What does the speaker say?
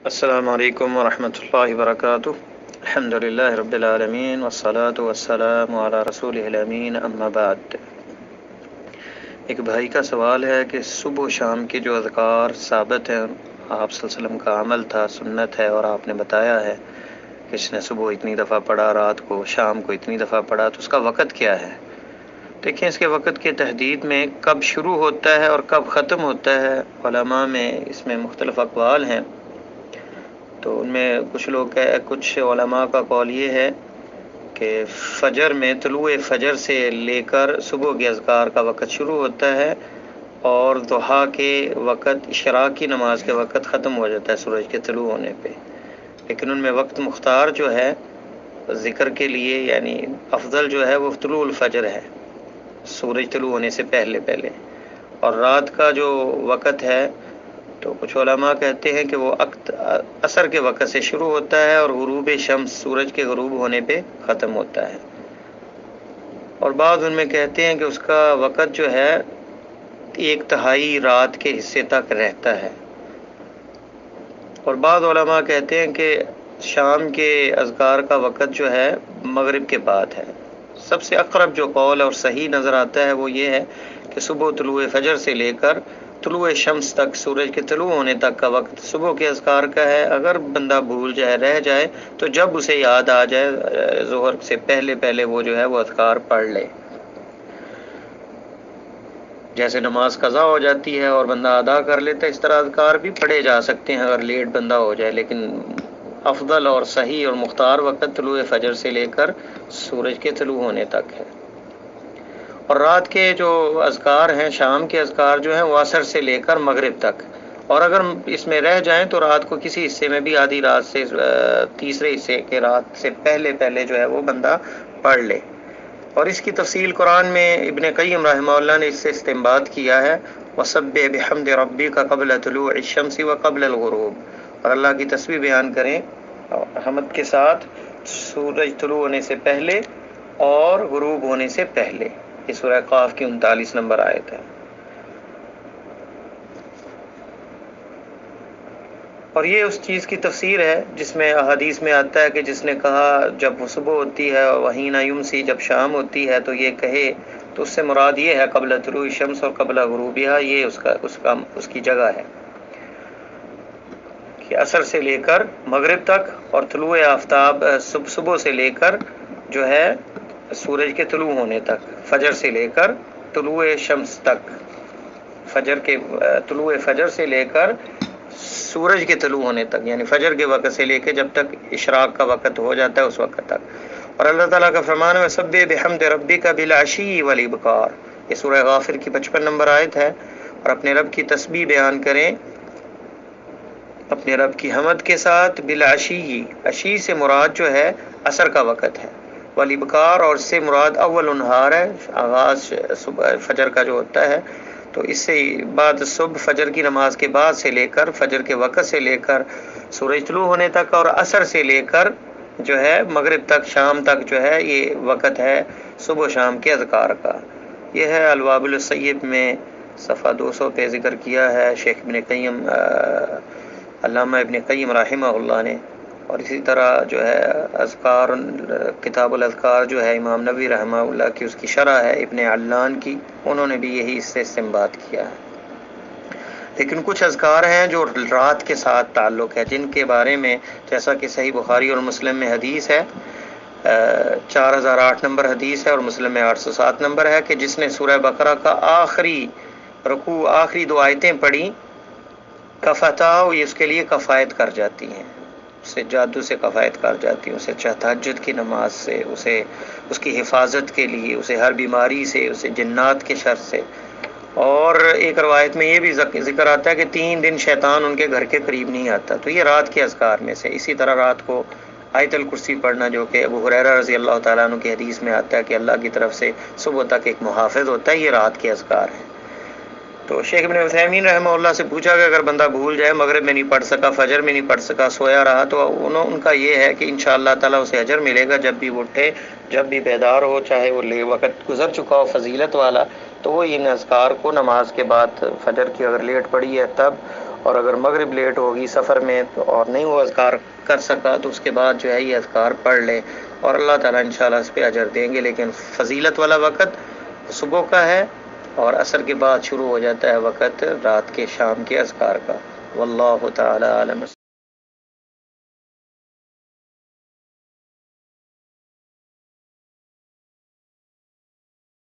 السلام علیکم ورحمۃ اللہ وبرکاتہ۔ الحمد للہ رب العالمین والصلاة والسلام علی رسول الامین، اما بعد۔ ایک بھائی کا سوال ہے کہ صبح و شام کے جو اذکار ثابت ہیں، آپ صلی اللہ علیہ وسلم کا عمل تھا، سنت ہے، اور آپ نے بتایا ہے کہ اس نے صبح اتنی دفعہ پڑھا، رات کو، شام کو اتنی دفعہ پڑھا، تو اس کا وقت کیا ہے؟ دیکھیں، اس کے وقت کے تحدید میں کب شروع ہوتا ہے اور کب ختم ہوتا ہے، علماء میں اس میں مختلف اقوال ہیں۔ تو ان میں کچھ علماء کا قول یہ ہے کہ فجر میں، طلوع فجر سے لے کر صبح کے اذکار کا وقت شروع ہوتا ہے، اور ضحیٰ کے وقت، اشراق کی نماز کے وقت ختم ہو جاتا ہے سورج کے طلوع ہونے پہ۔ لیکن ان میں وقت مختار جو ہے ذکر کے لیے، یعنی افضل جو ہے، وہ طلوع الفجر ہے، سورج طلوع ہونے سے پہلے۔ اور رات کا جو وقت ہے، تو کچھ علماء کہتے ہیں کہ وہ عصر کے وقت سے شروع ہوتا ہے اور غروب شمس، سورج کے غروب ہونے پہ ختم ہوتا ہے۔ اور بعض ان میں کہتے ہیں کہ اس کا وقت جو ہے 1/3 رات کے حصے تک رہتا ہے۔ اور بعض علماء کہتے ہیں کہ شام کے اذکار کا وقت جو ہے مغرب کے بعد ہے۔ سب سے اقرب جو قول اور صحیح نظر آتا ہے وہ یہ ہے کہ صبح طلوع فجر سے لے کر طلوع شمس تک، سورج کے طلوع ہونے تک کا وقت صبح کے اذکار کا ہے۔ اگر بندہ بھول جائے، رہ جائے، تو جب اسے یاد آ جائے ظہر سے پہلے وہ جو ہے وہ اذکار پڑھ لے۔ جیسے نماز قضا ہو جاتی ہے اور بندہ ادا کر لیتا ہے، اس طرح اذکار بھی پڑھے جا سکتے ہیں اگر لیٹ بندہ ہو جائے، لیکن افضل اور صحیح اور مختار وقت طلوع فجر سے لے کر سورج کے طلوع ہونے تک ہے۔ اور رات کے جو اذکار ہیں، شام کے اذکار جو ہیں، وہ عصر سے لے کر مغرب تک، اور اگر اس میں رہ جائیں تو رات کو کسی حصے میں بھی، آدھی رات سے تیسرے حصے کے رات سے پہلے جو ہے وہ بندہ پڑھ لے۔ اور اس کی تفصیل قرآن میں ابن قیم رحمہ اللہ نے اس سے استنباط کیا ہے، وَسَبِّحْ بِحَمْدِ رَبِّكَ قَبْلَ طُلُوعِ الشَّمْسِ وَقَبْلَ الْغُرُوبِ، اور اللہ کی تسبیح بیان کریں حمد کے ساتھ سورج طلوع ہونے سے پہلے اور غروب ہونے سے پہلے۔ یہ سورہ قاف کی 39 نمبر آیت ہے۔ اور یہ اس چیز کی تفسیر ہے جس میں احادیث میں آتا ہے کہ جس نے کہا جب وہ صبح ہوتی ہے، وحین یمسی، جب شام ہوتی ہے تو یہ کہے، تو اس سے مراد یہ ہے قبل طلوع الشمس اور قبل غروبہا، یہ اس کی جگہ ہے کہ عصر سے لے کر مغرب تک، اور طلوع آفتاب صبح سے لے کر جو ہے سورج کے طلوع ہونے تک، فجر سے لے کر طلوع شمس تک، طلوع فجر سے لے کر سورج کے طلوع ہونے تک، یعنی فجر کے وقت سے لے کے جب تک اشراق کا وقت ہو جاتا ہے اس وقت تک۔ اور اللہ تعالیٰ کا فرمان ہے وَسَبِّحْ بِحَمْدِ رَبِّكَ بِالْعَشِيِّ وَالْإِبْكَارِ، یہ سورہ غافر کی 55 نمبر آیت ہے۔ اور اپنے رب کی تسبیح بیان کریں، اپنے رب کی حمد کے ساتھ، بالعشی، عشی سے مراد جو ہے عصر کا وقت ہے، والابکار، اور اس سے مراد اول النہار ہے، آغاز صبح فجر کا جو ہوتا ہے، تو اس سے بعد صبح فجر کی نماز کے بعد سے لے کر فجر کے وقت سے لے کر سورج طلوع ہونے تک، اور عصر سے لے کر جو ہے مغرب تک، شام تک جو ہے یہ وقت ہے صبح و شام کے اذکار کا۔ یہ ہے الوابل الصیب میں صفحہ 200 پہ ذکر کیا ہے شیخ ابن قیم، علامہ ابن قیم رحمہ اللہ نے۔ اور اسی طرح جو ہے اذکار، کتاب الاذکار جو ہے امام نووی رحمہ اللہ کی، اس کی شرح ہے ابن علان کی، انہوں نے بھی یہی اس سے استنباط کیا ہے۔ لیکن کچھ اذکار ہیں جو رات کے ساتھ تعلق ہے، جن کے بارے میں جیسا کہ صحیح بخاری اور مسلم میں حدیث ہے، 4008 نمبر حدیث ہے، اور مسلم میں 807 نمبر ہے، کہ جس نے سورہ بقرہ کا آخری رکوع، آخری 2 آیتیں پڑھی، کفتاؤ، یہ اس کے لیے کفایت کر جاتی ہیں، اسے جادو سے کفایت کر جاتی ہیں، اسے تہجد کی نماز سے، اسے اس کی حفاظت کے لیے، اسے ہر بیماری سے، اسے جنات کے شر سے۔ اور ایک روایت میں یہ بھی ذکر آتا ہے کہ 3 دن شیطان ان کے گھر کے قریب نہیں آتا۔ تو یہ رات کے اذکار میں سے۔ اسی طرح رات کو آیت الکرسی پڑھنا، جو کہ ابو ہریرہ رضی اللہ تعالیٰ عنہ کی حدیث میں آتا ہے کہ اللہ کی طرف سے صبح تک ایک محافظ ہوتا ہے، یہ رات کے اذکار ہیں۔ تو شیخ ابن عثیمین رحمہ اللہ سے پوچھا کہ اگر بندہ بھول جائے، مغرب میں نہیں پڑھ سکا، فجر میں نہیں پڑھ سکا، سویا رہا، تو ان کا یہ ہے کہ انشاءاللہ تعالیٰ اسے اجر ملے گا جب بھی وہ اٹھے، جب بھی بیدار ہو، چاہے وہ وقت گزر چکا ہو فضیلت والا، تو وہ ان اذکار کو نماز کے بعد، فجر کی اگر لیٹ پڑی ہے تب، اور اگر مغرب لیٹ ہوگی سفر میں تو اور نہیں وہ اذکار کر سکا تو اس کے بعد جو ہے یہ اذکار پڑھ لے، اور اللہ تعالیٰ انشاءاللہ اس پہ اجر دیں گے. لیکن فضیلت والا وقت صبح کا ہے، اور عصر کے بعد شروع ہو جاتا ہے وقت رات کے شام کے اذکار کا. واللہ تعالی عالم.